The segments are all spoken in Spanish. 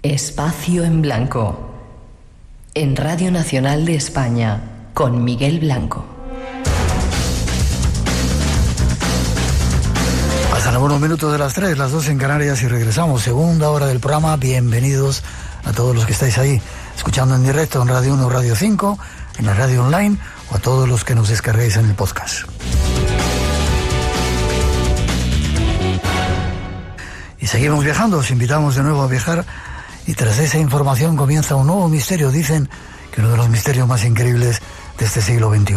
Espacio en Blanco, en Radio Nacional de España, con Miguel Blanco. Pasan algunos minutos de las 3, las 2 en Canarias y regresamos. Segunda hora del programa. Bienvenidos a todos los que estáis ahí, escuchando en directo en Radio 1, Radio 5, en la radio online o a todos los que nos descarguéis en el podcast. Y seguimos viajando, os invitamos de nuevo a viajar y tras esa información comienza un nuevo misterio. Dicen que uno de los misterios más increíbles de este siglo XXI.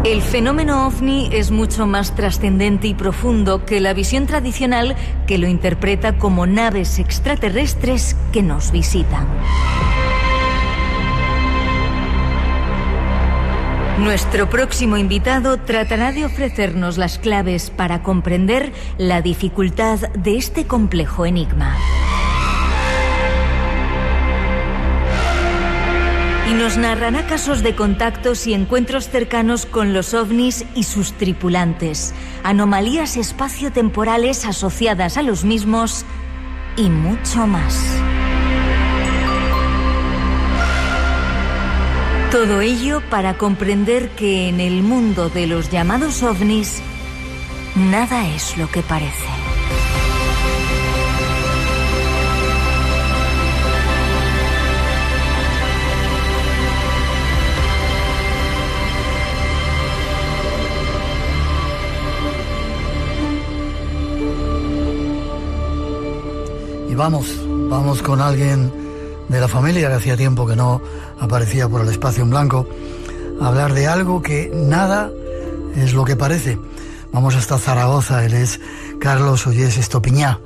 El fenómeno ovni es mucho más trascendente y profundo que la visión tradicional que lo interpreta como naves extraterrestres que nos visitan. Nuestro próximo invitado tratará de ofrecernos las claves para comprender la dificultad de este complejo enigma. Y nos narrará casos de contactos y encuentros cercanos con los ovnis y sus tripulantes, anomalías espaciotemporales asociadas a los mismos y mucho más. Todo ello para comprender que en el mundo de los llamados ovnis, nada es lo que parece. Y vamos con alguien de la familia que hacía tiempo que no aparecía por el espacio en blanco, a hablar de algo que nada es lo que parece. Vamos hasta Zaragoza, él es Carlos Ollés Estopiñá.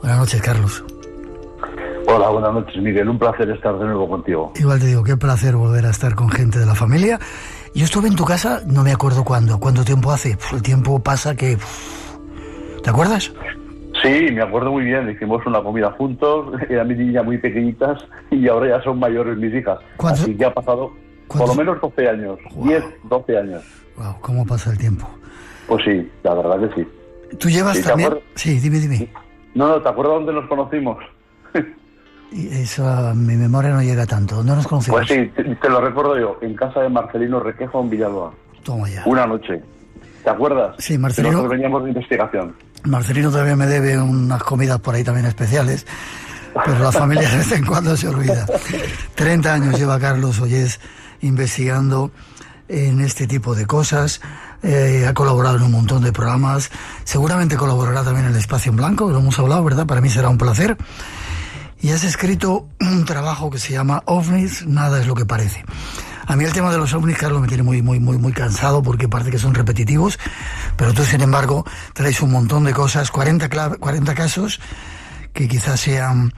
Buenas noches, Carlos. Hola, buenas noches, Miguel, un placer estar de nuevo contigo. Igual te digo, qué placer volver a estar con gente de la familia. Yo estuve en tu casa, no me acuerdo cuánto tiempo hace. El tiempo pasa que... ¿Te acuerdas? Sí, me acuerdo muy bien, hicimos una comida juntos, eran mis niñas muy pequeñitas y ahora ya son mayores mis hijas. Así que ha pasado por lo menos 12 años, wow. 10, 12 años. Wow, ¿cómo pasa el tiempo? Pues sí, la verdad que sí. ¿Tú llevas también? Sí, dime. No, ¿te acuerdas dónde nos conocimos? Y eso a mi memoria no llega tanto. ¿Dónde nos conocimos? Pues sí, te lo recuerdo yo, en casa de Marcelino Requejo en Villalba. Toma ya. Una noche. ¿Te acuerdas? Sí, Marcelino. Nosotros veníamos de investigación. Marcelino todavía me debe unas comidas por ahí también especiales, pero la familia de vez en cuando se olvida. 30 años lleva Carlos Ollés investigando en este tipo de cosas, ha colaborado en un montón de programas, seguramente colaborará también en el Espacio en Blanco, que lo hemos hablado, ¿verdad? Para mí será un placer. Y has escrito un trabajo que se llama OVNIs, nada es lo que parece. A mí el tema de los ovnis, Carlos, me tiene muy cansado porque parece que son repetitivos, pero tú, sin embargo, traes un montón de cosas, 40 casos que quizás sean,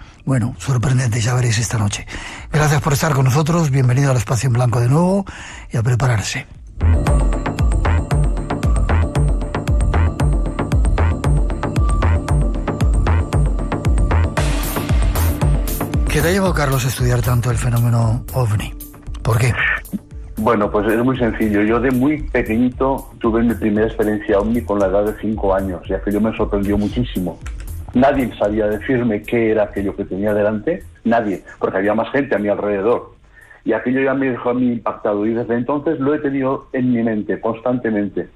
sorprendentes, ya veréis esta noche. Gracias por estar con nosotros, bienvenido al Espacio en Blanco de nuevo y a prepararse. ¿Qué te ha llevado, Carlos, a estudiar tanto el fenómeno ovni? ¿Por qué? Bueno, pues es muy sencillo. Yo de muy pequeñito tuve mi primera experiencia ovni con la edad de 5 años y aquello me sorprendió muchísimo. Nadie sabía decirme qué era aquello que tenía delante, nadie, porque había más gente a mi alrededor. Y aquello ya me dejó a mí impactado y desde entonces lo he tenido en mi mente constantemente.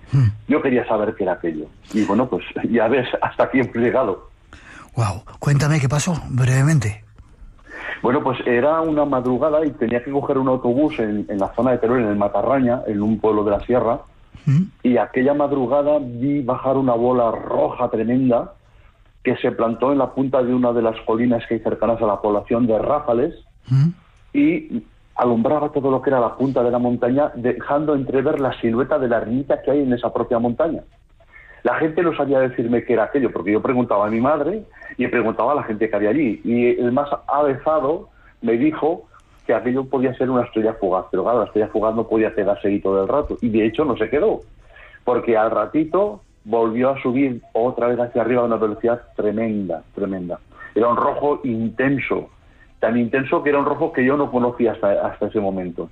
Yo quería saber qué era aquello. Y bueno, pues ya ves hasta aquí hemos llegado. Wow, cuéntame qué pasó, brevemente. Bueno, pues era una madrugada y tenía que coger un autobús en la zona de Teruel, en el Matarraña, en un pueblo de la sierra, y aquella madrugada vi bajar una bola roja tremenda que se plantó en la punta de una de las colinas que hay cercanas a la población de Ráfales y alumbraba todo lo que era la punta de la montaña, dejando entrever la silueta de la ermita que hay en esa propia montaña. La gente no sabía decirme qué era aquello, porque yo preguntaba a mi madre y preguntaba a la gente que había allí. Y el más avezado me dijo que aquello podía ser una estrella fugaz. Pero claro, la estrella fugaz no podía quedarse ahí todo el rato. Y de hecho no se quedó, porque al ratito volvió a subir otra vez hacia arriba a una velocidad tremenda. Era un rojo intenso, tan intenso que era un rojo que yo no conocía hasta ese momento.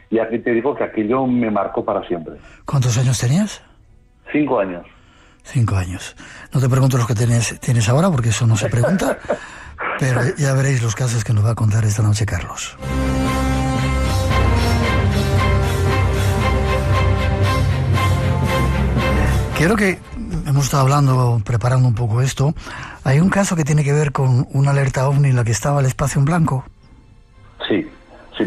Y aquí te digo que aquello me marcó para siempre. ¿Cuántos años tenías? 5 años. 5 años. No te pregunto los que tienes ahora, porque eso no se pregunta, pero ya veréis los casos que nos va a contar esta noche Carlos. Quiero que hemos estado hablando, preparando un poco esto. Hay un caso que tiene que ver con una alerta OVNI en la que estaba el espacio en blanco. Sí,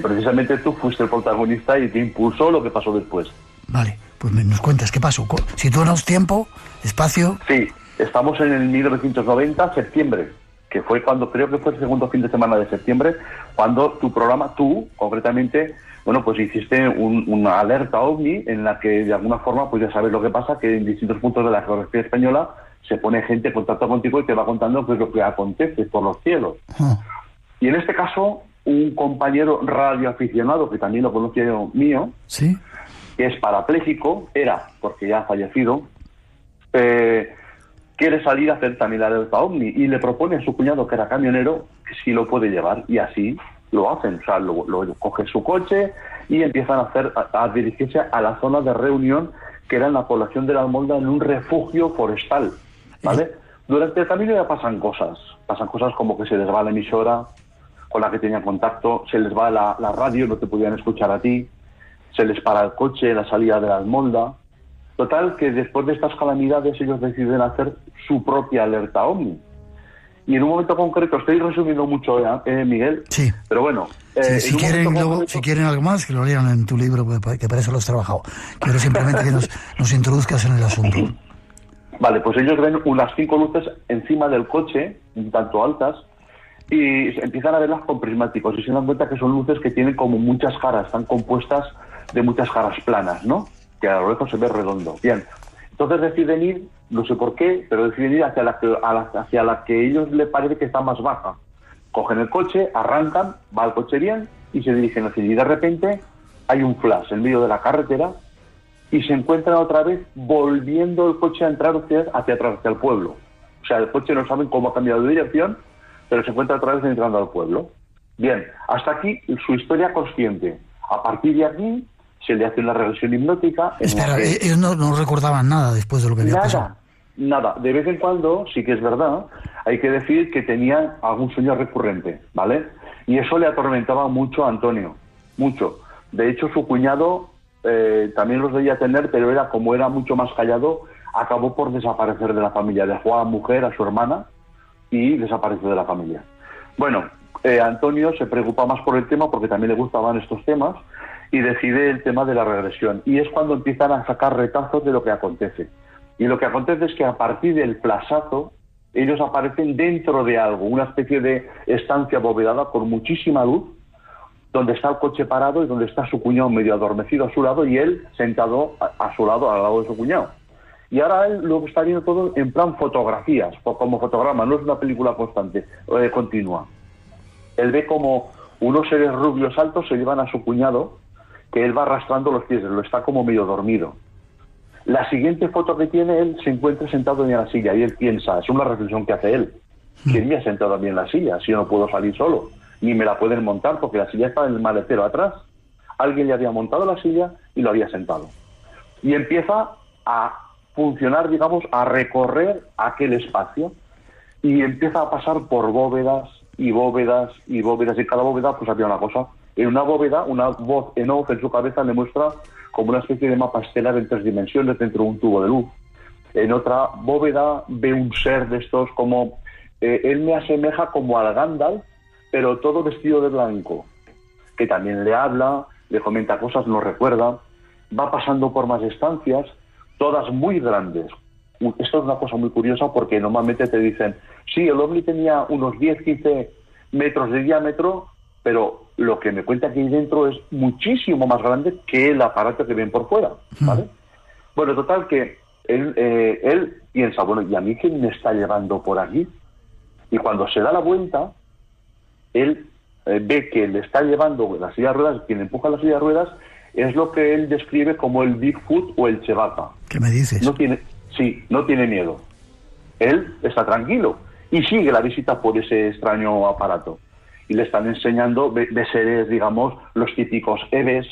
precisamente tú fuiste el protagonista y te impulsó lo que pasó después. Vale, pues nos cuentas qué pasó. Sitúanos tiempo, espacio. Sí, estamos en el 1990, septiembre, que fue cuando, creo que fue el segundo fin de semana de septiembre, cuando tu programa, tú concretamente, bueno, pues hiciste una alerta OVNI en la que de alguna forma, pues ya sabes lo que pasa, que en distintos puntos de la geografía española se pone gente en contacto contigo y te va contando qué es lo que acontece por los cielos. Y en este caso, un compañero radioaficionado, que también lo conocía yo mío, ¿sí?, que es parapléjico, porque ya ha fallecido, quiere salir a hacer también la alerta OVNI y le propone a su cuñado, que era camionero, que sí lo puede llevar, y así lo hacen. O sea, lo coge su coche y empiezan a dirigirse a la zona de reunión, que era en la población de La Almolda, en un refugio forestal, ¿vale? Durante el camino ya pasan cosas como que se les va la emisora con la que tenían contacto, se les va la radio, no te podían escuchar a ti, se les para el coche en la salida de La Almolda. Total, que después de estas calamidades ellos deciden hacer su propia alerta OVNI. Y en un momento concreto, estoy resumiendo mucho, Miguel, sí, pero bueno... sí, si quieren algo más, que lo lean en tu libro, que para eso lo has trabajado. Quiero simplemente que nos introduzcas en el asunto. Vale, pues ellos ven unas 5 luces encima del coche, un tanto altas, y empiezan a verlas con prismáticos, y se dan cuenta que son luces que tienen como muchas caras, están compuestas de muchas caras planas, ¿no? Que a lo lejos se ve redondo. Bien, entonces deciden ir, no sé por qué, pero deciden ir hacia la que ellos les parece que está más baja. Cogen el coche, arrancan, va el coche bien y se dirigen hacia allí. Y de repente hay un flash en medio de la carretera y se encuentran otra vez volviendo el coche a entrar hacia atrás, hacia el pueblo. O sea, el coche no saben cómo ha cambiado de dirección, pero se encuentra otra vez entrando al pueblo. Bien, hasta aquí su historia consciente. A partir de aquí se le hace una regresión hipnótica. Espera, ellos no recordaban nada después de lo que había pasado. Nada. De vez en cuando, sí que es verdad, hay que decir que tenían algún sueño recurrente, ¿vale? Y eso le atormentaba mucho a Antonio, mucho. De hecho, su cuñado también los debía tener, pero como era mucho más callado, acabó por desaparecer de la familia. Dejó a mujer, a su hermana, y desapareció de la familia. Bueno, Antonio se preocupa más por el tema porque también le gustaban estos temas y decide el tema de la regresión. Y es cuando empiezan a sacar retazos de lo que acontece. Y lo que acontece es que a partir del flashazo, ellos aparecen dentro de algo, una especie de estancia abovedada con muchísima luz, donde está el coche parado y donde está su cuñado medio adormecido a su lado y él sentado a su lado, al lado de su cuñado. Y ahora él lo está viendo todo en plan fotografías, como fotograma, no es una película constante, continua. Él ve como unos seres rubios altos se llevan a su cuñado, que él va arrastrando los pies, lo está como medio dormido. La siguiente foto que tiene, él se encuentra sentado en la silla y él piensa, es una reflexión que hace él, ¿quién me ha sentado a mí en la silla? Si yo no puedo salir solo, ni me la pueden montar porque la silla está en el maletero atrás. Alguien le había montado la silla y lo había sentado. Y empieza a funcionar, digamos, a recorrer aquel espacio y empieza a pasar por bóvedas y bóvedas y bóvedas, y cada bóveda pues había una cosa. En una bóveda, una voz en off en su cabeza le muestra como una especie de mapa estelar en 3 dimensiones dentro de un tubo de luz. En otra bóveda ve un ser de estos como... él me asemeja como al Gandalf, pero todo vestido de blanco, que también le habla, le comenta cosas, no recuerda, va pasando por más estancias, todas muy grandes. Esto es una cosa muy curiosa porque normalmente te dicen, sí, el ovni tenía unos 10-15 metros de diámetro, pero lo que me cuenta aquí dentro es muchísimo más grande que el aparato que ven por fuera, ¿vale? Bueno, total que él piensa, bueno, ¿y a mí quién me está llevando por aquí? Y cuando se da la vuelta, él ve que le está llevando la silla de ruedas, quien empuja la silla de ruedas, es lo que él describe como el Bigfoot o el Chewbacca. ¿Qué me dices? No tiene miedo. Él está tranquilo y sigue la visita por ese extraño aparato. Y le están enseñando, ve seres, digamos, los típicos EVEs,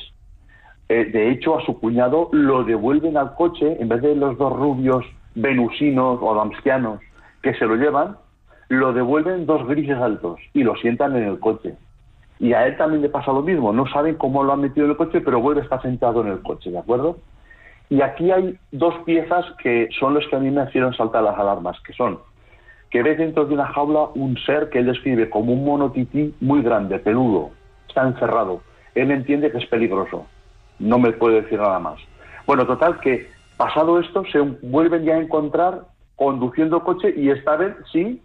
De hecho, a su cuñado lo devuelven al coche, en vez de los dos rubios venusinos o adamskianos que se lo llevan, lo devuelven dos grises altos y lo sientan en el coche. Y a él también le pasa lo mismo, no saben cómo lo han metido en el coche, pero vuelve a estar sentado en el coche, ¿de acuerdo? Y aquí hay dos piezas que son las que a mí me hicieron saltar las alarmas, que son que ve dentro de una jaula un ser que él describe como un mono tití muy grande, peludo, está encerrado. Él entiende que es peligroso, no me puede decir nada más. Bueno, total, que pasado esto se vuelven ya a encontrar conduciendo el coche y esta vez sí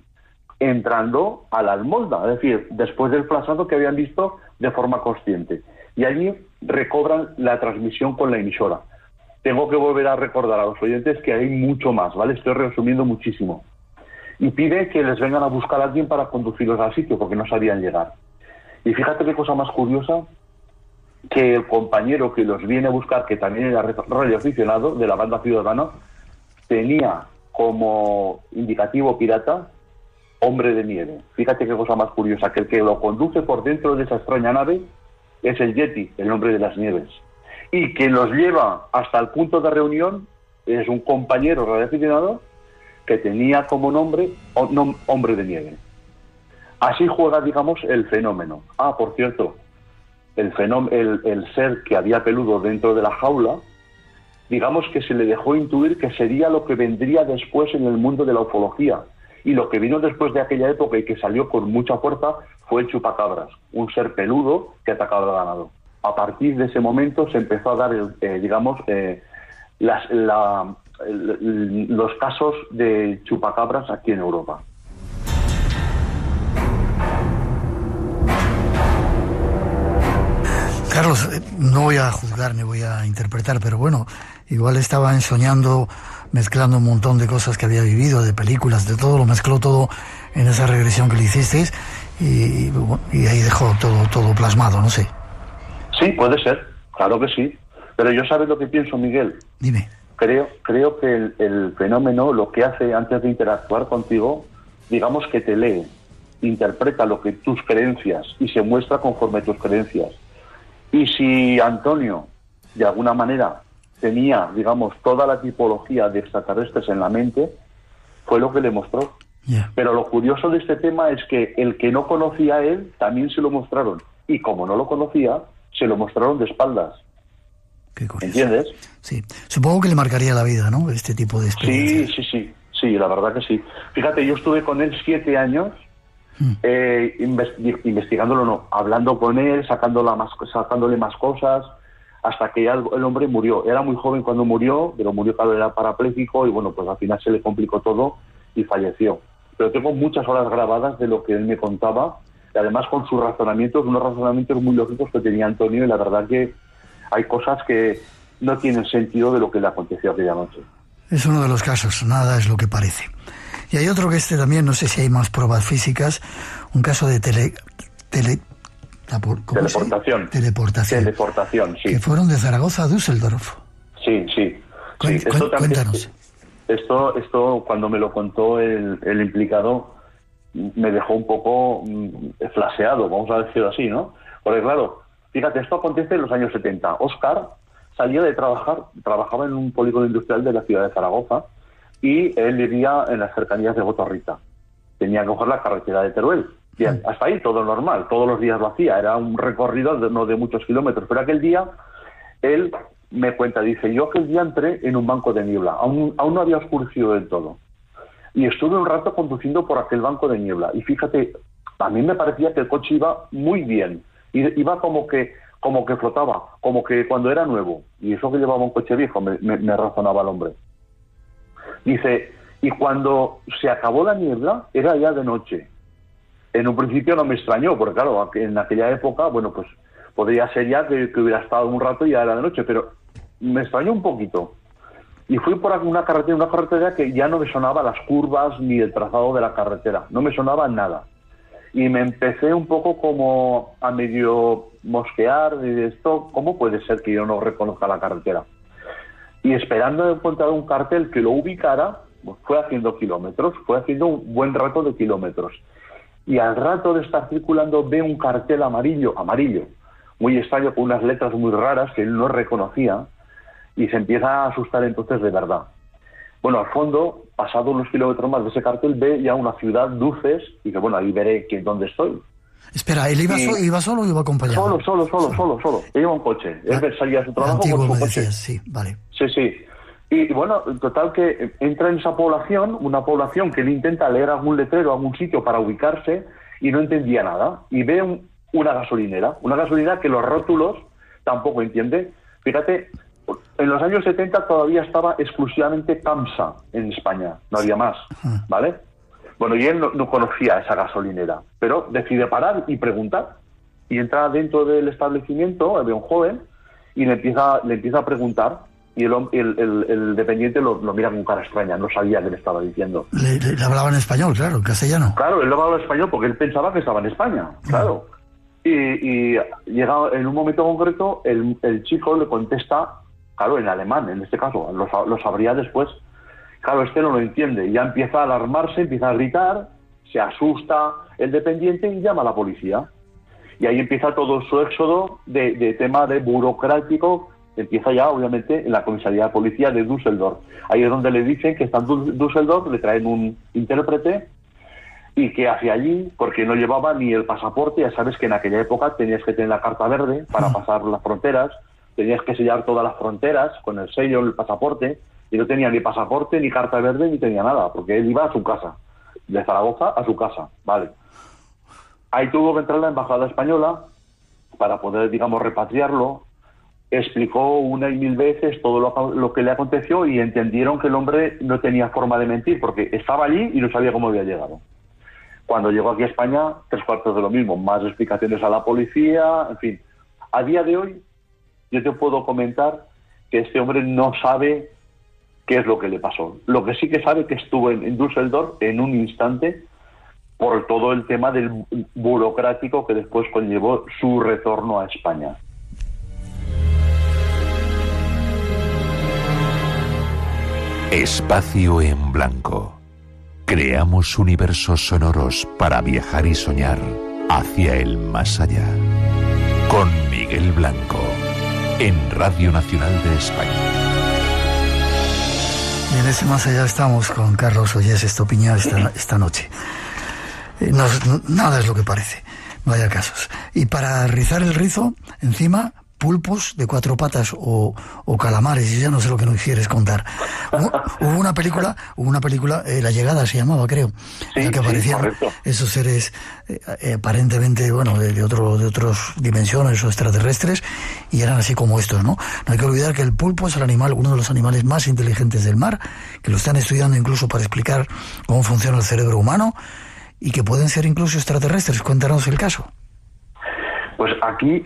entrando a la almolda, es decir, después del flashazo que habían visto de forma consciente. Y allí recobran la transmisión con la emisora. Tengo que volver a recordar a los oyentes que hay mucho más, ¿vale? Estoy resumiendo muchísimo. Y pide que les vengan a buscar a alguien para conducirlos al sitio, porque no sabían llegar. Y fíjate qué cosa más curiosa, que el compañero que los viene a buscar, que también era radioaficionado de la banda Ciudadana, tenía como indicativo pirata Hombre de Nieve. Fíjate qué cosa más curiosa, que el que lo conduce por dentro de esa extraña nave es el Yeti, el Hombre de las Nieves. Y que los lleva hasta el punto de reunión es un compañero radioaficionado que tenía como nombre Hombre de Nieve. Así juega, digamos, el fenómeno. Ah, por cierto, el ser que había peludo dentro de la jaula, digamos que se le dejó intuir que sería lo que vendría después en el mundo de la ufología. Y lo que vino después de aquella época y que salió con mucha fuerza fue el chupacabras, un ser peludo que atacaba al ganado. A partir de ese momento se empezó a dar, los casos de chupacabras aquí en Europa. Carlos, no voy a juzgar ni voy a interpretar, pero bueno, igual estaba ensoñando, mezclando un montón de cosas que había vivido, de películas, de todo, lo mezcló todo en esa regresión que le hicisteis y ahí dejó todo plasmado, no sé. Sí, puede ser, claro que sí. Pero yo, ¿sabes lo que pienso, Miguel? Dime. Creo que el fenómeno lo que hace antes de interactuar contigo, digamos que te lee, interpreta lo que tus creencias y se muestra conforme tus creencias. Y si Antonio, de alguna manera, tenía, digamos, toda la tipología de extraterrestres en la mente, fue lo que le mostró. Yeah. Pero lo curioso de este tema es que el que no conocía a él, también se lo mostraron. Y como no lo conocía, se lo mostraron de espaldas. Qué curioso. ¿Entiendes? Sí. Supongo que le marcaría la vida, ¿no? Este tipo de experiencias. Sí, la verdad que sí. Fíjate, yo estuve con él 7 años, investigándolo, no, hablando con él, sacándole más cosas, hasta que ya el hombre murió. Era muy joven cuando murió, pero murió cuando era parapléjico y bueno, pues al final se le complicó todo y falleció. Pero tengo muchas horas grabadas de lo que él me contaba, y además con sus razonamientos, unos razonamientos muy lógicos que tenía Antonio, y la verdad que hay cosas que no tienen sentido de lo que le aconteció aquella noche. Es uno de los casos, nada es lo que parece. Y hay otro que también, no sé si hay más pruebas físicas, un caso de teleportación, sí. Que fueron de Zaragoza a Düsseldorf. Sí. Cuéntanos. Esto cuando me lo contó el implicado, me dejó un poco flaseado, vamos a decirlo así, ¿no? Porque claro, fíjate, esto acontece en los años 70. Óscar salía de trabajar, trabajaba en un polígono industrial de la ciudad de Zaragoza, y él vivía en las cercanías de Gotorrita. Tenía que coger la carretera de Teruel. Bien, hasta ahí todo normal, todos los días lo hacía, era un recorrido no de muchos kilómetros, pero aquel día él me cuenta, dice, yo aquel día entré en un banco de niebla, aún no había oscurecido del todo, y estuve un rato conduciendo por aquel banco de niebla, y fíjate, a mí me parecía que el coche iba muy bien, iba como que flotaba, como que cuando era nuevo, y eso que llevaba un coche viejo, me razonaba el hombre. Dice, y cuando se acabó la niebla, era ya de noche. En un principio no me extrañó, porque claro, en aquella época, bueno, pues podría ser ya que hubiera estado un rato y ya era de noche, pero me extrañó un poquito. Y fui por una carretera que ya no me sonaba las curvas ni el trazado de la carretera, no me sonaba nada. Y me empecé un poco como a medio mosquear de esto, ¿cómo puede ser que yo no reconozca la carretera? Y esperando encontrar un cartel que lo ubicara, pues fue haciendo kilómetros, fue haciendo un buen rato de kilómetros. Y al rato de estar circulando ve un cartel amarillo, muy extraño, con unas letras muy raras que él no reconocía, y se empieza a asustar entonces de verdad. Bueno, al fondo, pasados unos kilómetros más de ese cartel, ve ya una ciudad, Duces, y dice, bueno, ahí veré dónde estoy. Espera, ¿él iba solo o iba acompañado? Solo. Él iba en coche. Él salía a su trabajo con su coche. Decías, sí, vale. Sí. Y bueno, total que entra en esa población, una población que él intenta leer algún letrero, algún sitio para ubicarse, y no entendía nada. Y ve una gasolinera que los rótulos tampoco entiende. Fíjate, en los años 70 todavía estaba exclusivamente CAMSA en España, no había más, ¿vale? Bueno, y él no conocía esa gasolinera, pero decide parar y preguntar. Y entra dentro del establecimiento, había un joven, y le empieza a preguntar, y el dependiente lo mira con cara extraña, no sabía qué le estaba diciendo. Le hablaba en español, claro, en castellano. Claro, él hablaba en español porque él pensaba que estaba en España, claro. Y llega en un momento concreto, el chico le contesta, claro, en alemán, en este caso, lo sabría después. Claro, no lo entiende, ya empieza a alarmarse, empieza a gritar, se asusta el dependiente y llama a la policía. Y ahí empieza todo su éxodo de tema de burocrático, empieza ya, obviamente, en la comisaría de policía de Düsseldorf. Ahí es donde le dicen que está en Düsseldorf, le traen un intérprete, y que hacia allí, porque no llevaba ni el pasaporte. Ya sabes que en aquella época tenías que tener la carta verde para pasar las fronteras, tenías que sellar todas las fronteras con el sello, el pasaporte, y no tenía ni pasaporte, ni carta verde, ni tenía nada, porque él iba a su casa, de Zaragoza a su casa, ¿vale? Ahí tuvo que entrar la embajada española para poder, digamos, repatriarlo. Explicó una y mil veces todo lo que le aconteció, y entendieron que el hombre no tenía forma de mentir, porque estaba allí y no sabía cómo había llegado. Cuando llegó aquí a España, 3/4 de lo mismo, más explicaciones a la policía, en fin. A día de hoy, yo te puedo comentar que este hombre no sabe qué es lo que le pasó. Lo que sí que sabe que estuvo en Düsseldorf en un instante por todo el tema del burocrático que después conllevó su retorno a España. Espacio en blanco. Creamos universos sonoros para viajar y soñar hacia el más allá. Con Miguel Blanco, en Radio Nacional de España. Y en ese más allá estamos con Carlos Ollés Estopiñán esta noche. Nada es lo que parece, vaya casos. Y para rizar el rizo, encima, pulpos de 4 patas o calamares, y ya no sé lo que nos quieres contar. Hubo una película, La Llegada se llamaba, creo, en la que aparecían esos seres aparentemente, bueno, de otras dimensiones o extraterrestres, y eran así como estos, ¿no? No hay que olvidar que el pulpo es uno de los animales más inteligentes del mar, que lo están estudiando incluso para explicar cómo funciona el cerebro humano, y que pueden ser incluso extraterrestres. Cuéntanos el caso. Pues aquí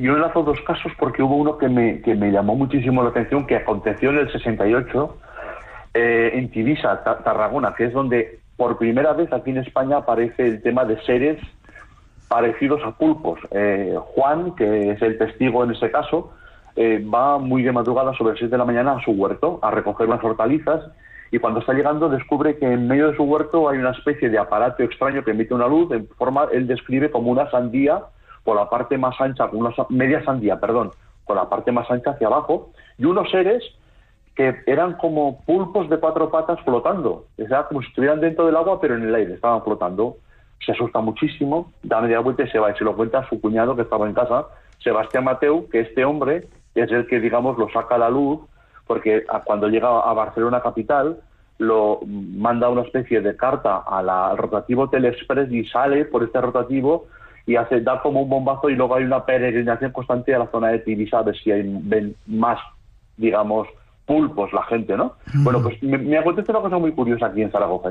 yo enlazo 2 casos, porque hubo uno que me llamó muchísimo la atención, que aconteció en el 68 en Tivisa, Tarragona, que es donde por primera vez aquí en España aparece el tema de seres parecidos a pulpos. Juan, que es el testigo en ese caso, va muy de madrugada, sobre las 6 de la mañana, a su huerto a recoger unas hortalizas, y cuando está llegando descubre que en medio de su huerto hay una especie de aparato extraño que emite una luz en forma, él describe como una sandía por la parte más ancha, media sandía, perdón, con la parte más ancha hacia abajo, y unos seres que eran como pulpos de 4 patas flotando, o sea, como si estuvieran dentro del agua, pero en el aire, estaban flotando. Se asusta muchísimo, da media vuelta y se va, y se lo cuenta a su cuñado que estaba en casa, Sebastián Mateu, que este hombre es el que, digamos, lo saca a la luz, porque cuando llega a Barcelona capital, lo manda una especie de carta al rotativo Telexpress, y sale por este rotativo y da como un bombazo, y luego hay una peregrinación constante a la zona de Tivisa a ver si ven más, digamos, pulpos la gente, ¿no? Bueno, pues me acontece una cosa muy curiosa aquí en Zaragoza.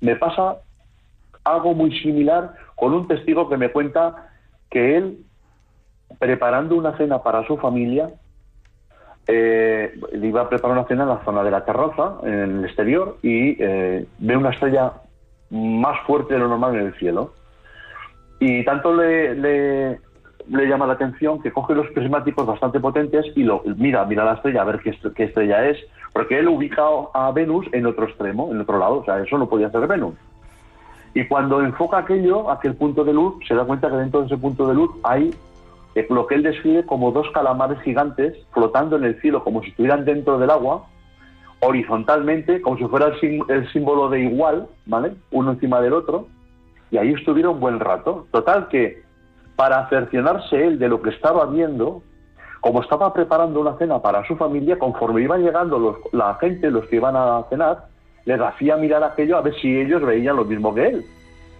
Me pasa algo muy similar con un testigo que me cuenta que él, preparando una cena para su familia, le iba a preparar una cena en la zona de la terraza, en el exterior, y ve una estrella más fuerte de lo normal en el cielo. Y tanto le llama la atención que coge los prismáticos bastante potentes y mira la estrella a ver qué estrella es, porque él ubica a Venus en otro extremo, en otro lado, o sea, eso no podía ser Venus. Y cuando enfoca aquel punto de luz, se da cuenta que dentro de ese punto de luz hay lo que él describe como 2 calamares gigantes flotando en el cielo, como si estuvieran dentro del agua, horizontalmente, como si fuera el símbolo de igual, ¿vale? Uno encima del otro, y ahí estuvieron un buen rato. Total que, para cerciorarse él de lo que estaba viendo, como estaba preparando una cena para su familia, conforme iban llegando la gente, los que iban a cenar, les hacía mirar aquello a ver si ellos veían lo mismo que él.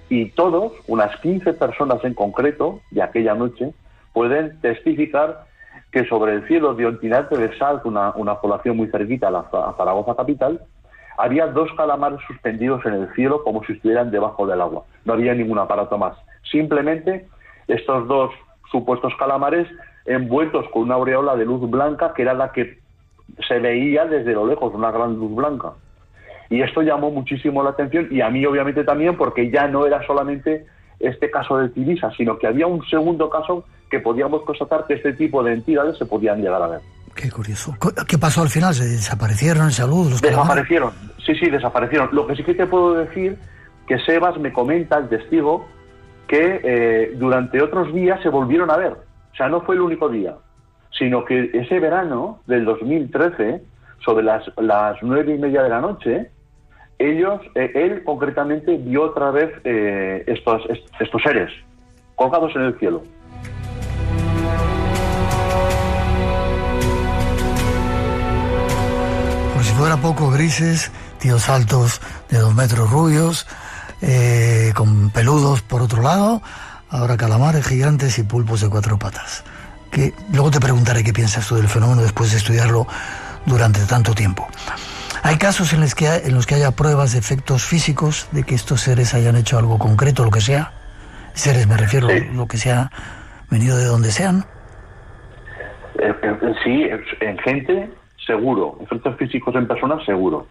Y todos, unas 15 personas en concreto, de aquella noche, pueden testificar que sobre el cielo de Ontinarte de Salt, una población muy cerquita a Zaragoza capital, había 2 calamares suspendidos en el cielo como si estuvieran debajo del agua. No había ningún aparato más. Simplemente estos 2 supuestos calamares envueltos con una aureola de luz blanca, que era la que se veía desde lo lejos, una gran luz blanca. Y esto llamó muchísimo la atención, y a mí obviamente también, porque ya no era solamente este caso de Tivisa, sino que había un segundo caso que podíamos constatar que este tipo de entidades se podían llegar a ver. Qué curioso. ¿Qué pasó al final? ¿Se desaparecieron en salud los calamares? Desaparecieron, sí, desaparecieron. Lo que sí que te puedo decir, que Sebas me comenta, el testigo, que durante otros días se volvieron a ver. O sea, no fue el único día, sino que ese verano del 2013, sobre las 9:30 de la noche, él concretamente vio otra vez estos seres colgados en el cielo. Por si fuera poco, grises, tíos altos de 2 metros, rubios, con peludos por otro lado, ahora calamares gigantes y pulpos de 4 patas. Que luego te preguntaré qué piensas tú del fenómeno después de estudiarlo durante tanto tiempo. ¿Hay casos en los que haya pruebas de efectos físicos, de que estos seres hayan hecho algo concreto, lo que sea? Seres, me refiero, sí. Lo que sea, venido de donde sean. Sí, en gente, seguro. Efectos físicos en personas, seguro.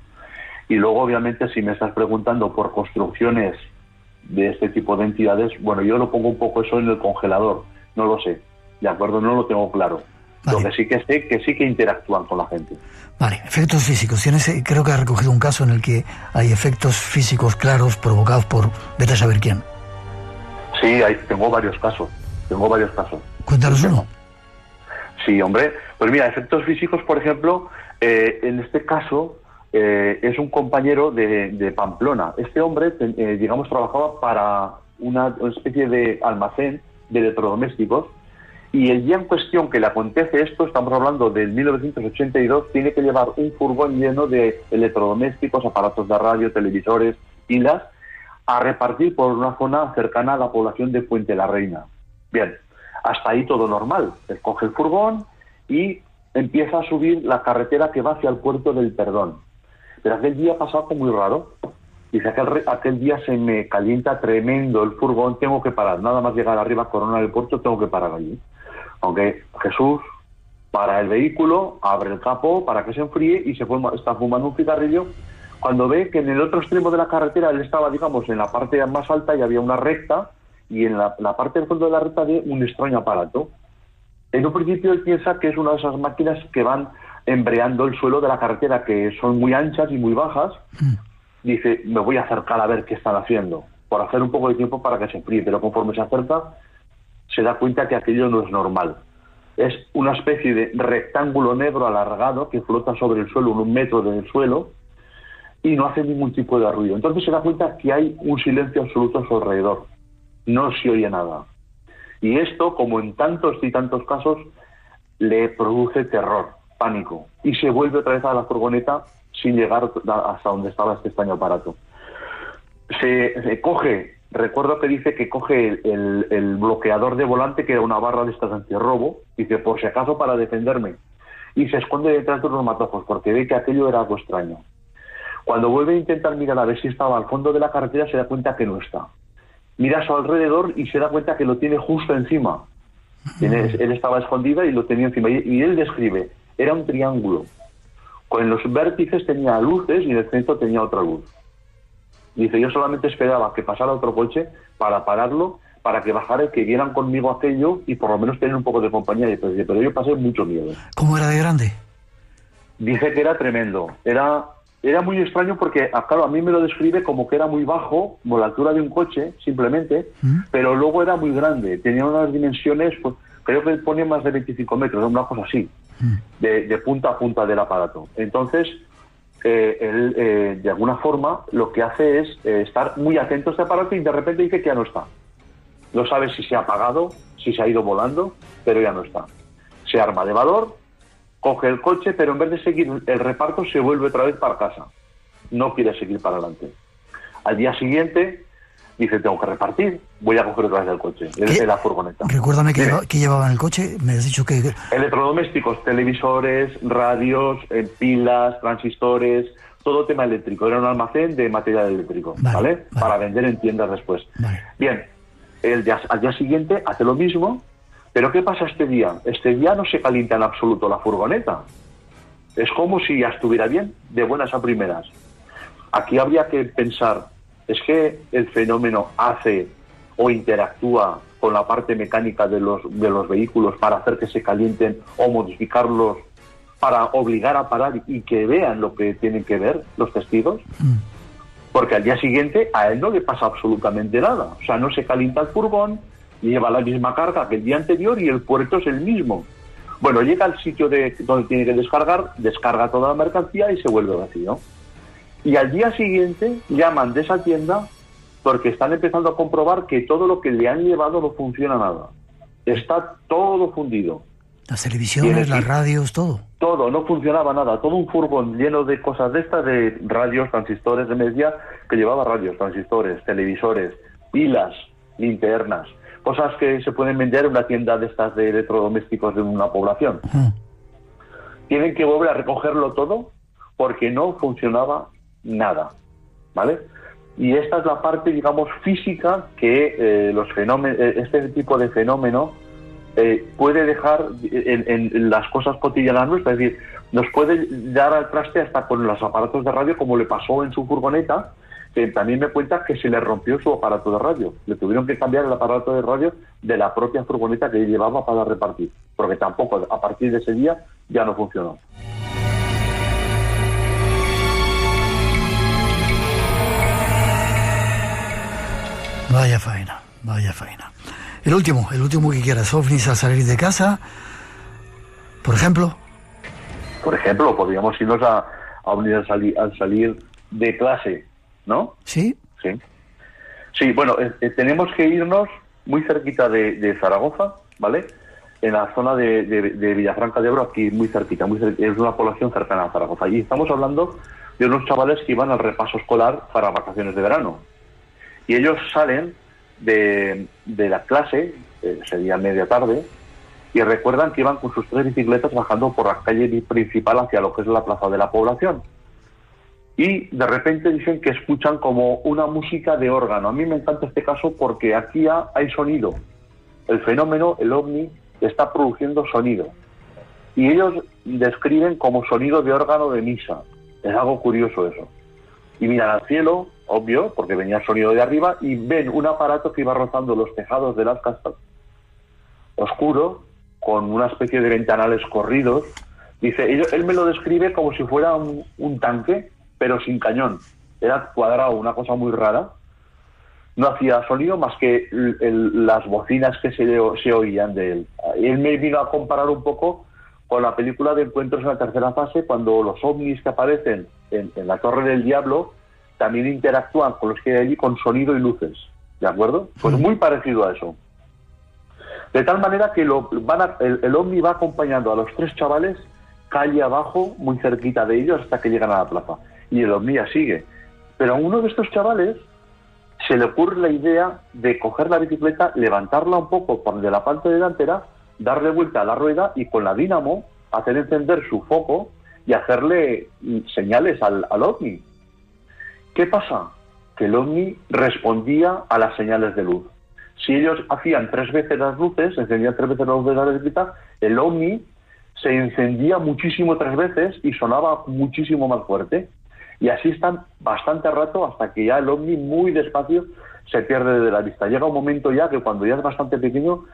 Y luego, obviamente, si me estás preguntando por construcciones de este tipo de entidades, bueno, yo lo pongo un poco eso en el congelador. No lo sé, ¿de acuerdo? No lo tengo claro. Vale. Lo que sí que sé, que sí que interactúan con la gente. Vale, efectos físicos. Creo que has recogido un caso en el que hay efectos físicos claros provocados por vete a saber quién. Sí, tengo varios casos. Cuéntanos uno. Sí, hombre. Pues mira, efectos físicos, por ejemplo, en este caso es un compañero de Pamplona. Este hombre, digamos, trabajaba para una especie de almacén de electrodomésticos. Y el día en cuestión que le acontece esto, estamos hablando del 1982, tiene que llevar un furgón lleno de electrodomésticos, aparatos de radio, televisores, pilas, a repartir por una zona cercana a la población de Puente la Reina. Bien, hasta ahí todo normal. Él coge el furgón y empieza a subir la carretera que va hacia el puerto del Perdón. Pero aquel día pasa algo muy raro. Dice, aquel día se me calienta tremendo el furgón, tengo que parar. Nada más llegar arriba a Corona del Puerto, tengo que parar allí. Aunque Jesús para el vehículo, abre el capó para que se enfríe y está fumando un cigarrillo, cuando ve que en el otro extremo de la carretera él estaba, digamos, en la parte más alta y había una recta, y en la parte del fondo de la recta ve un extraño aparato. En un principio él piensa que es una de esas máquinas que van embreando el suelo de la carretera, que son muy anchas y muy bajas. Dice, me voy a acercar a ver qué están haciendo, por hacer un poco de tiempo para que se enfríe, pero conforme se acerca, se da cuenta que aquello no es normal. Es una especie de rectángulo negro alargado que flota sobre el suelo, 1 metro del suelo, y no hace ningún tipo de ruido. Entonces se da cuenta que hay un silencio absoluto a su alrededor. No se oye nada. Y esto, como en tantos y tantos casos, le produce terror, pánico, y se vuelve otra vez a la furgoneta sin llegar hasta donde estaba este extraño aparato. Se coge... Recuerdo que dice que coge el bloqueador de volante, que era una barra de estas antirrobo, dice, por si acaso para defenderme, y se esconde detrás de unos matojos, porque ve que aquello era algo extraño. Cuando vuelve a intentar mirar a ver si estaba al fondo de la carretera, se da cuenta que no está. Mira a su alrededor y se da cuenta que lo tiene justo encima. Él estaba escondido y lo tenía encima. Y él describe, era un triángulo. Con los vértices tenía luces y en el centro tenía otra luz. Dice, yo solamente esperaba que pasara otro coche para pararlo, para que bajara y que vieran conmigo aquello y por lo menos tener un poco de compañía. Y dice, pero yo pasé mucho miedo. ¿Cómo era de grande? Dice que era tremendo. Era muy extraño porque, claro, a mí me lo describe como que era muy bajo, como la altura de un coche, simplemente, pero luego era muy grande. Tenía unas dimensiones, pues, creo que pone más de 25 metros, una cosa así, de punta a punta del aparato. Entonces, él, de alguna forma, lo que hace es estar muy atento a este aparato y de repente dice que ya no está. No sabe si se ha apagado, si se ha ido volando, pero ya no está. Se arma de valor, coge el coche, pero en vez de seguir el reparto se vuelve otra vez para casa. No quiere seguir para adelante. Al día siguiente dice, tengo que repartir, voy a coger otra vez el coche, en la furgoneta. Recuérdame qué llevaba en el coche, me has dicho que... Electrodomésticos, televisores, radios, pilas, transistores, todo tema eléctrico. Era un almacén de material eléctrico, ¿vale? Para vender en tiendas después. Vale. Bien, al día siguiente hace lo mismo, pero ¿qué pasa este día? Este día no se calienta en absoluto la furgoneta. Es como si ya estuviera bien, de buenas a primeras. Aquí habría que pensar, ¿es que el fenómeno hace o interactúa con la parte mecánica de los vehículos para hacer que se calienten o modificarlos para obligar a parar y que vean lo que tienen que ver los testigos? Porque al día siguiente a él no le pasa absolutamente nada. O sea, no se calienta el furgón, lleva la misma carga que el día anterior y el puerto es el mismo. Bueno, llega al sitio donde tiene que descargar, descarga toda la mercancía y se vuelve vacío. Y al día siguiente llaman de esa tienda porque están empezando a comprobar que todo lo que le han llevado no funciona nada. Está todo fundido. Las televisiones, las radios, todo. Todo, no funcionaba nada. Todo un furgón lleno de cosas de estas, de radios, transistores de media, que llevaba radios, transistores, televisores, pilas, linternas, cosas que se pueden vender en una tienda de estas de electrodomésticos de una población. Tienen que volver a recogerlo todo porque no funcionaba nada, ¿vale? Y esta es la parte, digamos, física que los fenómenos, este tipo de fenómeno puede dejar en las cosas cotidianas nuestras. Es decir, nos puede dar al traste hasta con los aparatos de radio, como le pasó en su furgoneta, que también me cuenta que se le rompió su aparato de radio. Le tuvieron que cambiar el aparato de radio de la propia furgoneta que llevaba para repartir, porque tampoco a partir de ese día ya no funcionó. Vaya faena, vaya faena. El último que quieras, ovnis al salir de casa, por ejemplo. Por ejemplo, podríamos irnos a ovnis al salir de clase, ¿no? ¿Sí? Sí. Sí, bueno, tenemos que irnos muy cerquita de Zaragoza, ¿vale? En la zona de Villafranca de Ebro, aquí muy cerquita, es una población cercana a Zaragoza. Y estamos hablando de unos chavales que iban al repaso escolar para vacaciones de verano. Y ellos salen de la clase, sería media tarde, y recuerdan que iban con sus 3 bicicletas bajando por la calle principal hacia lo que es la plaza de la población. Y de repente dicen que escuchan como una música de órgano. A mí me encanta este caso porque aquí ya hay sonido. El fenómeno, el ovni, está produciendo sonido. Y ellos describen como sonido de órgano de misa. Es algo curioso eso. Y miran al cielo, obvio, porque venía el sonido de arriba, y ven un aparato que iba rozando los tejados de las casas, oscuro, con una especie de ventanales corridos. Dice, él me lo describe como si fuera un tanque, pero sin cañón. Era cuadrado, una cosa muy rara. No hacía sonido más que las bocinas que se oían de él. Él me vino a comparar un poco con la película de Encuentros en la tercera fase, cuando los ovnis que aparecen en la Torre del Diablo también interactúan con los que hay allí con sonido y luces, ¿de acuerdo? Pues muy parecido a eso. De tal manera que el ovni va acompañando a los 3 chavales calle abajo, muy cerquita de ellos, hasta que llegan a la plaza. Y el ovni ya sigue. Pero a uno de estos chavales se le ocurre la idea de coger la bicicleta, levantarla un poco de la parte delantera, darle vuelta a la rueda y con la dínamo hacer encender su foco y hacerle señales al ovni. ¿Qué pasa? Que el ovni respondía a las señales de luz. Si ellos hacían 3 veces las luces, encendían 3 veces las luces de la bicicleta, el ovni se encendía muchísimo 3 veces y sonaba muchísimo más fuerte. Y así están bastante rato hasta que ya el ovni muy despacio se pierde de la vista. Llega un momento ya que cuando ya es bastante pequeño,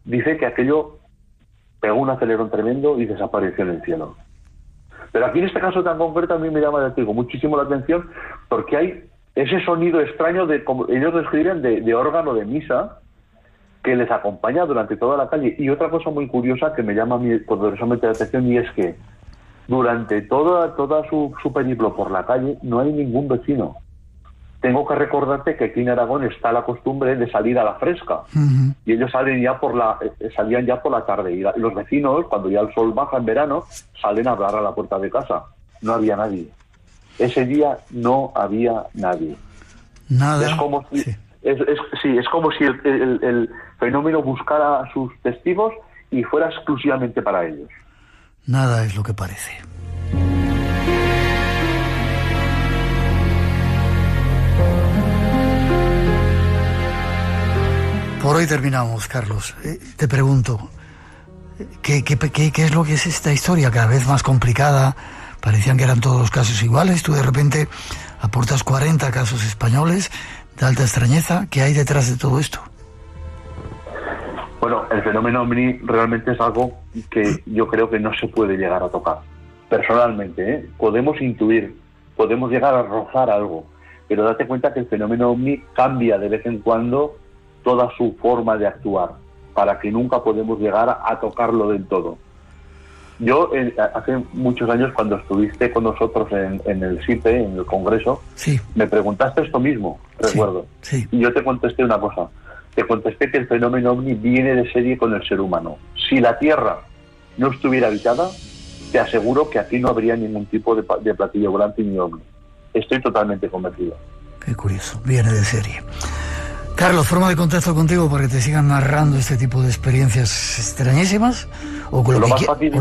dice que aquello pegó un acelerón tremendo y desapareció en el cielo. Pero aquí en este caso tan concreto a mí me llama, digo, muchísimo la atención porque hay ese sonido extraño de, como ellos describen, de órgano de misa, que les acompaña durante toda la calle. Y otra cosa muy curiosa que me llama poderosamente la atención, y es que durante toda su periplo por la calle no hay ningún vecino. Tengo que recordarte que aquí en Aragón está la costumbre de salir a la fresca, y ellos salían ya por la tarde, y los vecinos, cuando ya el sol baja en verano, salen a hablar a la puerta de casa. No había nadie. Ese día no había nadie. Nada. Es como si, es como si el fenómeno buscara a sus testigos y fuera exclusivamente para ellos. Nada es lo que parece. Por hoy terminamos, Carlos. Te pregunto, ¿qué es lo que es esta historia cada vez más complicada? Parecían que eran todos los casos iguales. Tú de repente aportas 40 casos españoles de alta extrañeza. ¿Qué hay detrás de todo esto? Bueno, el fenómeno OVNI realmente es algo que yo creo que no se puede llegar a tocar. Personalmente, podemos intuir, podemos llegar a rozar algo, pero date cuenta que el fenómeno OVNI cambia de vez en cuando toda su forma de actuar, para que nunca podemos llegar a tocarlo del todo. Yo, hace muchos años, cuando estuviste con nosotros en el SIPE, en el Congreso, sí, me preguntaste esto mismo, recuerdo. Sí. Y yo te contesté una cosa. Te contesté que el fenómeno OVNI viene de serie con el ser humano. Si la Tierra no estuviera habitada, te aseguro que aquí no habría ningún tipo de platillo volante ni OVNI. Estoy totalmente convencido. Qué curioso, viene de serie. Carlos, ¿forma de contacto contigo para que te sigan narrando este tipo de experiencias extrañísimas? ¿O con lo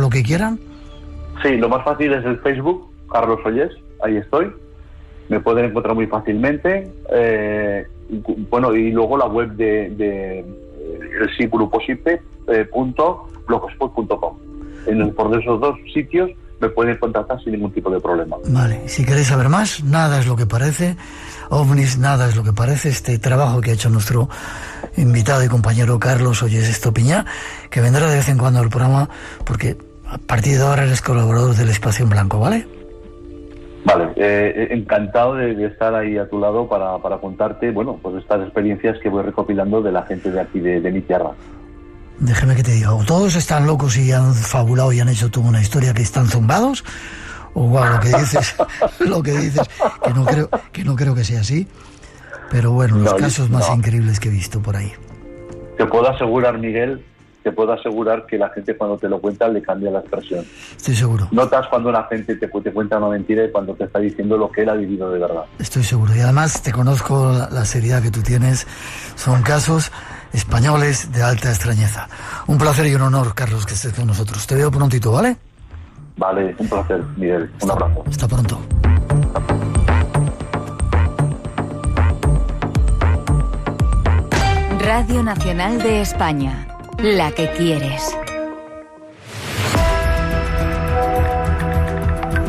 que quieran? Sí, lo más fácil es el Facebook, Carlos Ollés, ahí estoy. Me pueden encontrar muy fácilmente. Y luego la web de el gruposipe.blogspot.com. Por esos dos sitios me pueden contactar sin ningún tipo de problema. Vale, si queréis saber más, nada es lo que parece. OVNIs, nada es lo que parece. Este trabajo que ha hecho nuestro invitado y compañero Carlos Ollés Estopiñá, que vendrá de vez en cuando al programa, porque a partir de ahora eres colaborador del Espacio en Blanco, ¿vale? Vale, encantado de estar ahí a tu lado para contarte, pues estas experiencias que voy recopilando de la gente de aquí, de mi tierra. Déjeme que te diga, o todos están locos y han fabulado y han hecho tú una historia que están zumbados, o lo que dices, que no creo que sea así, pero bueno, los casos más increíbles que he visto por ahí. Te puedo asegurar, Miguel, que la gente cuando te lo cuenta le cambia la expresión. Estoy seguro. Notas cuando la gente te cuenta una mentira y cuando te está diciendo lo que él ha vivido de verdad. Estoy seguro, y además te conozco la seriedad que tú tienes. Son casos españoles de alta extrañeza. Un placer y un honor, Carlos, que estés con nosotros. Te veo prontito, ¿vale? Vale, un placer, Miguel. Un abrazo. Hasta pronto. Radio Nacional de España, la que quieres.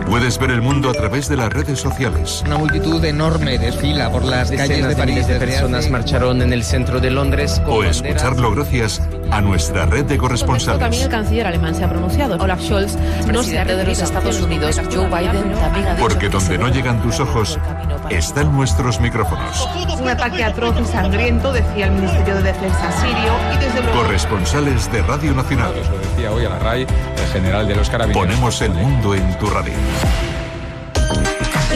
Puedes ver el mundo a través de las redes sociales. Una multitud enorme desfila por las calles de París. De personas marcharon en el centro de Londres. O escucharlo gracias a nuestra red de corresponsales. También el canciller alemán se ha pronunciado. Olaf Scholz no se ha de los Estados Unidos, Joe Biden, también ha dicho. Porque donde no llegan tus ojos, están nuestros micrófonos. Un ataque atroz y sangriento, decía el Ministerio de Defensa sirio, y desde luego... Corresponsales de Radio Nacional. Lo decía hoy a la RAI el general de los Carabineros. Ponemos el mundo en tu radio.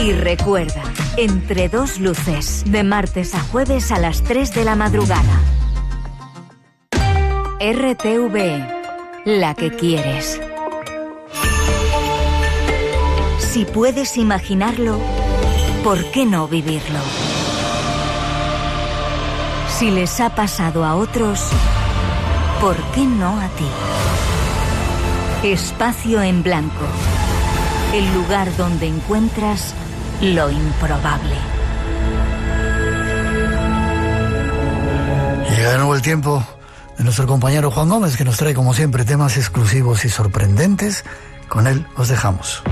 Y recuerda, Entre dos luces, de martes a jueves a las 3 de la madrugada. RTV, la que quieres. Si puedes imaginarlo, ¿por qué no vivirlo? Si les ha pasado a otros, ¿por qué no a ti? Espacio en Blanco, el lugar donde encuentras lo improbable. Llega de nuevo el tiempo de nuestro compañero Juan Gómez, que nos trae como siempre temas exclusivos y sorprendentes. Con él os dejamos.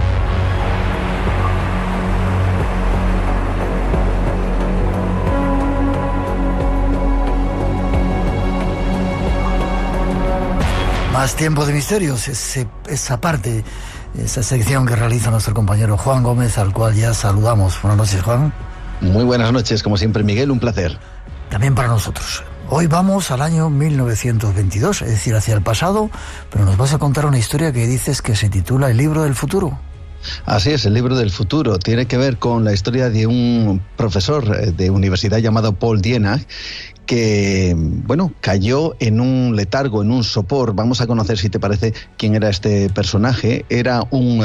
Más tiempo de misterios, esa parte, esa sección que realiza nuestro compañero Juan Gómez, al cual ya saludamos. Buenas noches, Juan. Muy buenas noches, como siempre, Miguel, un placer. También para nosotros. Hoy vamos al año 1922, es decir, hacia el pasado, pero nos vas a contar una historia que dices que se titula El libro del futuro. Así es, El libro del futuro. Tiene que ver con la historia de un profesor de universidad llamado Paul Dienach, que, bueno, cayó en un letargo, en un sopor. Vamos a conocer, si te parece, quién era este personaje. Era un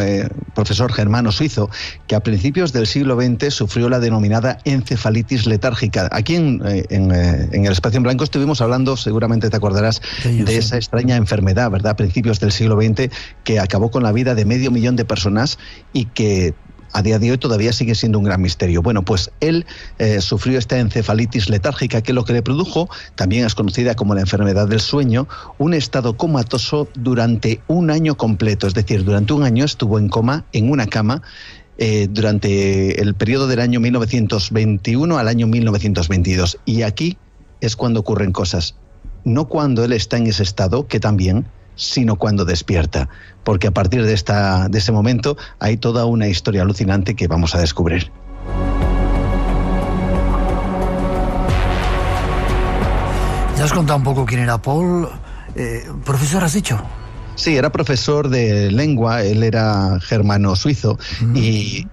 profesor germano-suizo que a principios del siglo XX sufrió la denominada encefalitis letárgica. Aquí en el Espacio en Blanco estuvimos hablando, seguramente te acordarás, de esa extraña enfermedad, ¿verdad?, a principios del siglo XX, que acabó con la vida de 500.000 de personas y que a día de hoy todavía sigue siendo un gran misterio. Bueno, pues él sufrió esta encefalitis letárgica, que lo que le produjo, también es conocida como la enfermedad del sueño, un estado comatoso durante un año completo. Es decir, durante un año estuvo en coma, en una cama, durante el periodo del año 1921 al año 1922. Y aquí es cuando ocurren cosas. No cuando él está en ese estado, que también, sino cuando despierta, porque a partir de ese momento hay toda una historia alucinante que vamos a descubrir. Ya has contado un poco quién era Paul. Profesor, ¿has dicho? Sí, era profesor de lengua, él era germano-suizo y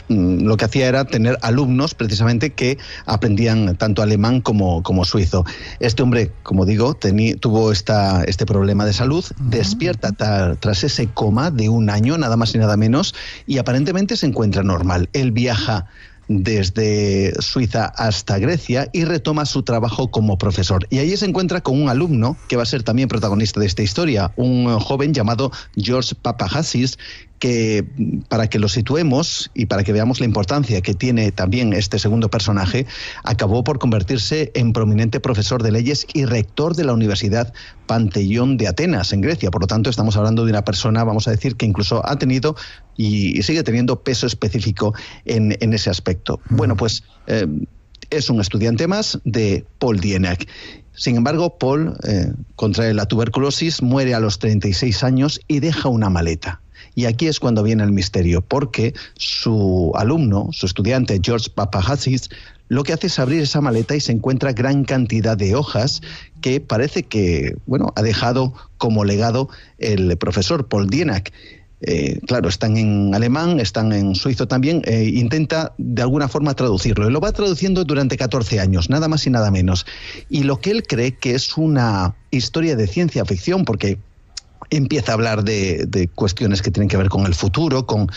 lo que hacía era tener alumnos precisamente que aprendían tanto alemán como suizo. Este hombre, como digo, tuvo este problema de salud, despierta tras ese coma de un año, nada más y nada menos, y aparentemente se encuentra normal. Él viaja desde Suiza hasta Grecia y retoma su trabajo como profesor. Y allí se encuentra con un alumno que va a ser también protagonista de esta historia, un joven llamado George Papahassis, que, para que lo situemos y para que veamos la importancia que tiene también este segundo personaje, acabó por convertirse en prominente profesor de leyes y rector de la Universidad Panteion de Atenas, en Grecia. Por lo tanto, estamos hablando de una persona, vamos a decir, que incluso ha tenido y sigue teniendo peso específico en ese aspecto. Bueno, pues es un estudiante más de Paul Dienach. Sin embargo, Paul contrae la tuberculosis, muere a los 36 años y deja una maleta. Y aquí es cuando viene el misterio, porque su alumno, su estudiante, George Papahassis, lo que hace es abrir esa maleta y se encuentra gran cantidad de hojas que parece que, bueno, ha dejado como legado el profesor Paul Dienach. Claro, están en alemán, están en suizo también, intenta de alguna forma traducirlo. Y lo va traduciendo durante 14 años, nada más y nada menos. Y lo que él cree que es una historia de ciencia ficción, porque empieza a hablar de cuestiones que tienen que ver con el futuro, con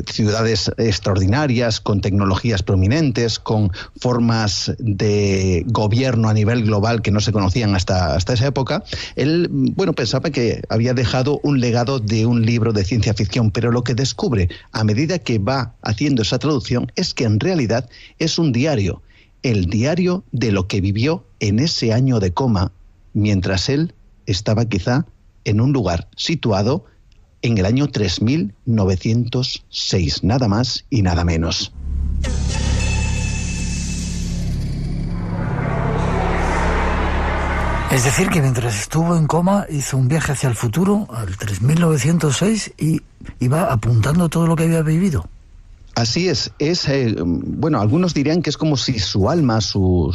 ciudades extraordinarias, con tecnologías prominentes, con formas de gobierno a nivel global que no se conocían hasta esa época. Él, bueno, pensaba que había dejado un legado de un libro de ciencia ficción, pero lo que descubre a medida que va haciendo esa traducción es que en realidad es un diario, el diario de lo que vivió en ese año de coma, mientras él estaba quizá en un lugar situado en el año 3906, nada más y nada menos. Es decir, que mientras estuvo en coma hizo un viaje hacia el futuro, al 3906, y iba apuntando todo lo que había vivido. Así es, bueno, algunos dirían que es como si su alma, su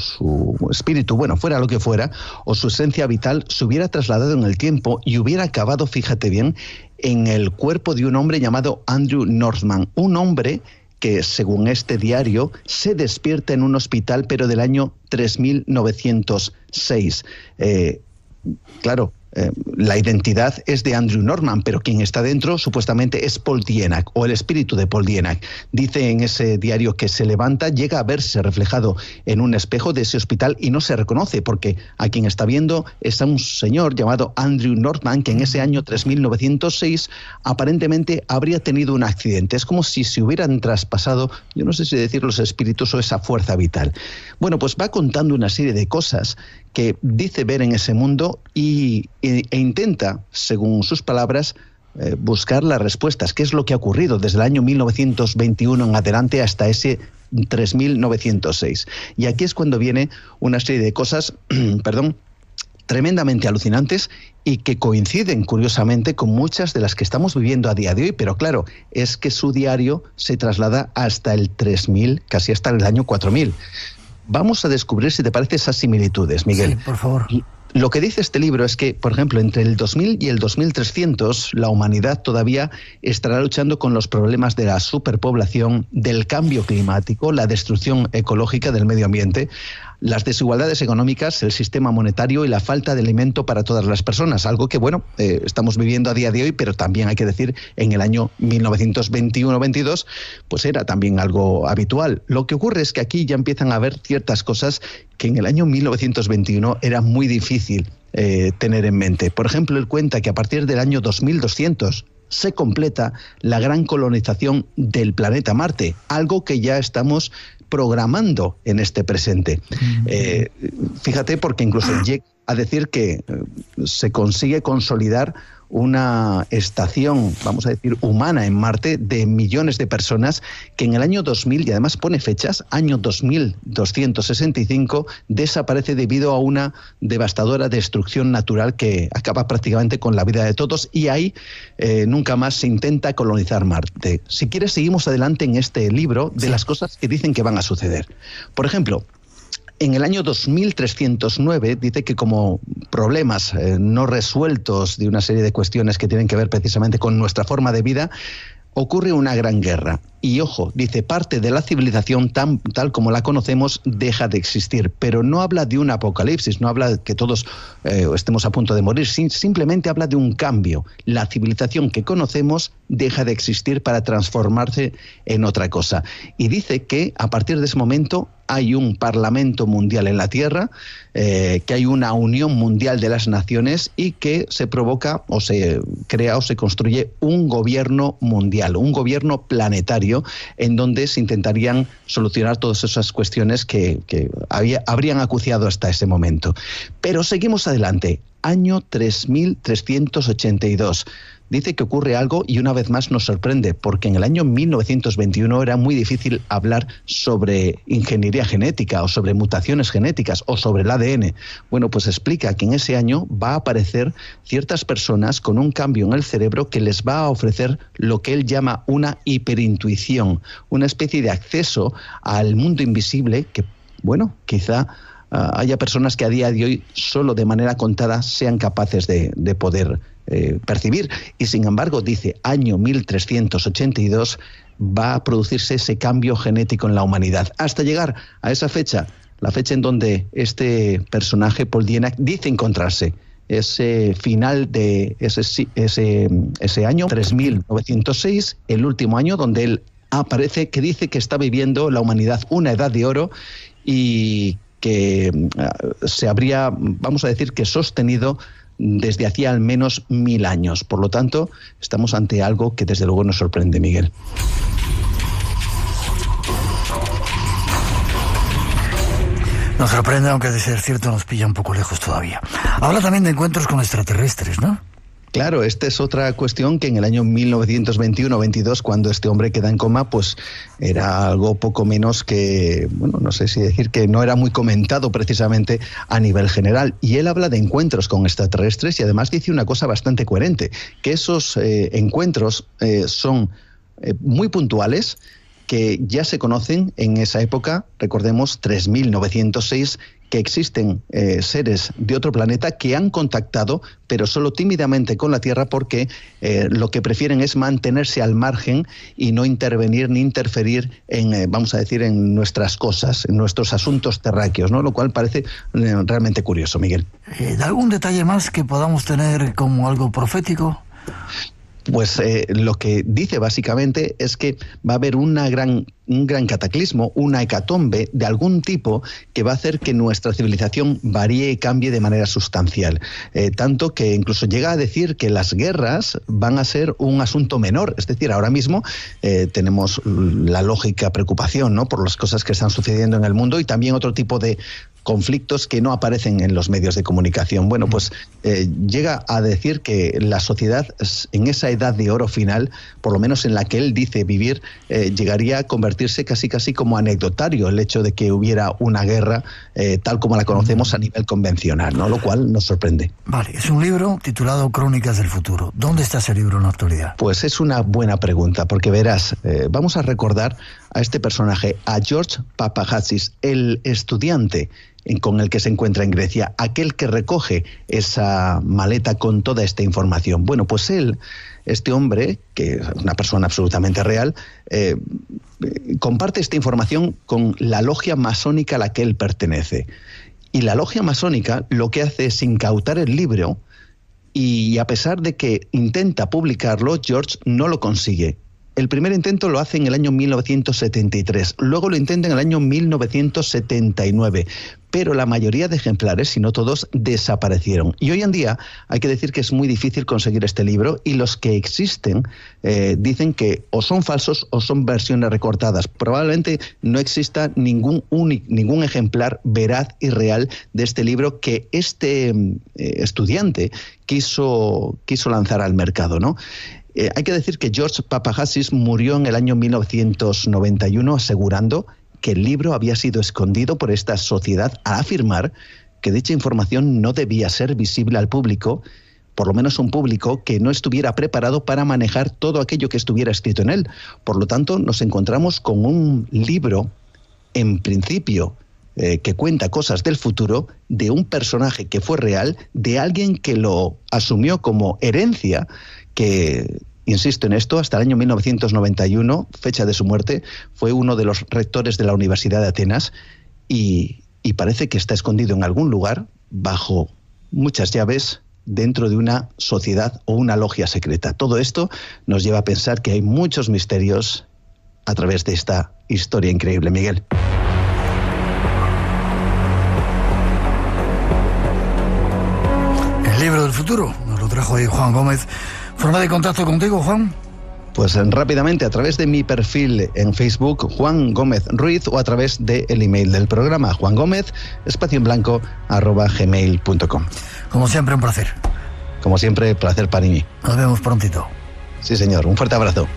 espíritu, bueno, fuera lo que fuera, o su esencia vital se hubiera trasladado en el tiempo y hubiera acabado, fíjate bien, en el cuerpo de un hombre llamado Andrew Northman, un hombre que, según este diario, se despierta en un hospital, pero del año 3906. Claro, la identidad es de Andrew Northman, pero quien está dentro supuestamente es Paul Dienach, o el espíritu de Paul Dienach. Dice en ese diario que se levanta, llega a verse reflejado en un espejo de ese hospital y no se reconoce, porque a quien está viendo es a un señor llamado Andrew Northman, que en ese año 3906 aparentemente habría tenido un accidente. Es como si se hubieran traspasado, yo no sé si decir los espíritus o esa fuerza vital. Bueno, pues va contando una serie de cosas que dice ver en ese mundo e intenta, según sus palabras, buscar las respuestas. ¿Qué es lo que ha ocurrido desde el año 1921 en adelante hasta ese 3906? Y aquí es cuando viene una serie de cosas, tremendamente alucinantes y que coinciden, curiosamente, con muchas de las que estamos viviendo a día de hoy. Pero claro, es que su diario se traslada hasta el 3000, casi hasta el año 4000. Vamos a descubrir, si te parece, esas similitudes, Miguel. Sí, por favor. Lo que dice este libro es que, por ejemplo, entre el 2000 y el 2300, la humanidad todavía estará luchando con los problemas de la superpoblación, del cambio climático, la destrucción ecológica del medio ambiente, las desigualdades económicas, el sistema monetario y la falta de alimento para todas las personas, algo que, bueno, estamos viviendo a día de hoy, pero también hay que decir, en el año 1921-22, pues era también algo habitual. Lo que ocurre es que aquí ya empiezan a haber ciertas cosas que en el año 1921 era muy difícil tener en mente. Por ejemplo, él cuenta que a partir del año 2200 se completa la gran colonización del planeta Marte, algo que ya estamos programando en este presente. Fíjate, porque incluso llega a decir que se consigue consolidar una estación, vamos a decir, humana en Marte de millones de personas, que en el año 2000, y además pone fechas, año 2265, desaparece debido a una devastadora destrucción natural que acaba prácticamente con la vida de todos, y ahí nunca más se intenta colonizar Marte. Si quieres, seguimos adelante en este libro de las cosas que dicen que van a suceder. Por ejemplo, en el año 2309 dice que como problemas no resueltos de una serie de cuestiones que tienen que ver precisamente con nuestra forma de vida, ocurre una gran guerra. Y ojo, dice, parte de la civilización tal como la conocemos deja de existir, pero no habla de un apocalipsis, no habla de que todos estemos a punto de morir, simplemente habla de un cambio. La civilización que conocemos deja de existir para transformarse en otra cosa. Y dice que a partir de ese momento hay un Parlamento Mundial en la Tierra, que hay una Unión Mundial de las Naciones y que se provoca o se crea o se construye un gobierno mundial, un gobierno planetario, en donde se intentarían solucionar todas esas cuestiones que habrían acuciado hasta ese momento. Pero seguimos adelante. Año 3382. Dice que ocurre algo y una vez más nos sorprende, porque en el año 1921 era muy difícil hablar sobre ingeniería genética o sobre mutaciones genéticas o sobre el ADN. Bueno, pues explica que en ese año va a aparecer ciertas personas con un cambio en el cerebro que les va a ofrecer lo que él llama una hiperintuición, una especie de acceso al mundo invisible que, bueno, quizá haya personas que a día de hoy solo de manera contada sean capaces de poder percibir. Y sin embargo, dice, año 1382 va a producirse ese cambio genético en la humanidad. Hasta llegar a esa fecha, la fecha en donde este personaje, Paul Dienach, dice encontrarse. Ese final de ese año, 3906, el último año donde él aparece, que dice que está viviendo la humanidad una edad de oro y que se habría, vamos a decir, que sostenido desde hacía al menos 1000 años. Por lo tanto, estamos ante algo que desde luego nos sorprende, Miguel. Nos sorprende, aunque de ser cierto nos pilla un poco lejos todavía. Habla también de encuentros con extraterrestres, ¿no? Claro, esta es otra cuestión que en el año 1921-22, cuando este hombre queda en coma, pues era algo poco menos que, bueno, no sé si decir que no era muy comentado precisamente a nivel general. Y él habla de encuentros con extraterrestres y además dice una cosa bastante coherente, que esos encuentros son muy puntuales, que ya se conocen en esa época, recordemos, 3906, que existen seres de otro planeta que han contactado, pero solo tímidamente con la Tierra, porque lo que prefieren es mantenerse al margen y no intervenir ni interferir en, vamos a decir, en nuestras cosas, en nuestros asuntos terráqueos, ¿no? Lo cual parece realmente curioso, Miguel. ¿Algún detalle más que podamos tener como algo profético? Pues lo que dice básicamente es que va a haber un gran cataclismo, una hecatombe de algún tipo que va a hacer que nuestra civilización varíe y cambie de manera sustancial. Tanto que incluso llega a decir que las guerras van a ser un asunto menor. Es decir, ahora mismo tenemos la lógica preocupación, ¿no?, por las cosas que están sucediendo en el mundo y también otro tipo de conflictos que no aparecen en los medios de comunicación. Bueno, pues llega a decir que la sociedad en esa edad de oro final, por lo menos en la que él dice vivir, llegaría a convertirse casi como anecdotario el hecho de que hubiera una guerra tal como la conocemos a nivel convencional, ¿no? Lo cual nos sorprende. Vale, es un libro titulado Crónicas del Futuro. ¿Dónde está ese libro en la actualidad? Pues es una buena pregunta, porque verás, vamos a recordar a este personaje, a George Papagatsis, el estudiante con el que se encuentra en Grecia, aquel que recoge esa maleta con toda esta información. Bueno, pues él, este hombre, que es una persona absolutamente real, comparte esta información con la logia masónica a la que él pertenece. Y la logia masónica lo que hace es incautar el libro, y a pesar de que intenta publicarlo, George no lo consigue. El primer intento lo hace en el año 1973, luego lo intenta en el año 1979, pero la mayoría de ejemplares, si no todos, desaparecieron. Y hoy en día hay que decir que es muy difícil conseguir este libro, y los que existen dicen que o son falsos o son versiones recortadas. Probablemente no exista ningún ejemplar veraz y real de este libro que este estudiante quiso lanzar al mercado, ¿no? Hay que decir que George Papagatsis murió en el año 1991 asegurando que el libro había sido escondido por esta sociedad, al afirmar que dicha información no debía ser visible al público, por lo menos un público que no estuviera preparado para manejar todo aquello que estuviera escrito en él. Por lo tanto, nos encontramos con un libro, en principio, que cuenta cosas del futuro, de un personaje que fue real, de alguien que lo asumió como herencia, que, insisto en esto, hasta el año 1991, fecha de su muerte, fue uno de los rectores de la Universidad de Atenas, y parece que está escondido en algún lugar, bajo muchas llaves, dentro de una sociedad o una logia secreta. Todo esto nos lleva a pensar que hay muchos misterios a través de esta historia increíble, Miguel. El libro del futuro nos lo trajo ahí Juan Gómez. ¿Forma de contacto contigo, Juan? Pues rápidamente a través de mi perfil en Facebook, Juan Gómez Ruiz, o a través del email del programa, juangomez_gmail.com. Como siempre, un placer. Como siempre, placer para mí. Nos vemos prontito. Sí, señor. Un fuerte abrazo.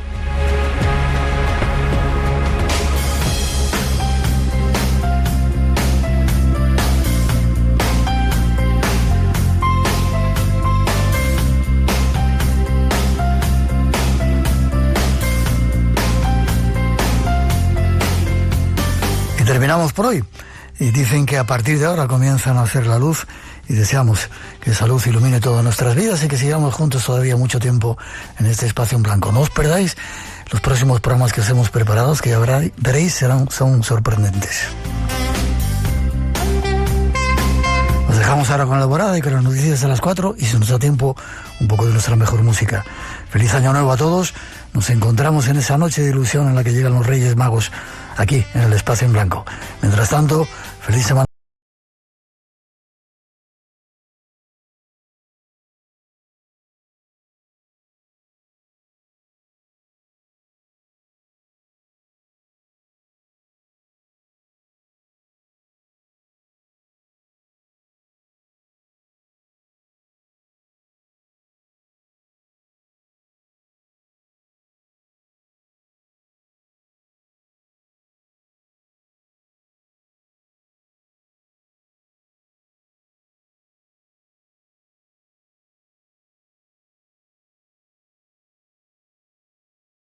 Terminamos por hoy, y dicen que a partir de ahora comienzan a hacer la luz, y deseamos que esa luz ilumine todas nuestras vidas y que sigamos juntos todavía mucho tiempo en este espacio en blanco. No os perdáis los próximos programas que os hemos preparados, que ya veréis son sorprendentes. Os dejamos ahora con la Alborada y con las noticias de las 4, y si nos da tiempo, un poco de nuestra mejor música. Feliz año nuevo a todos. Nos encontramos en esa noche de ilusión en la que llegan los Reyes Magos, aquí en el espacio en blanco. Mientras tanto, feliz semana.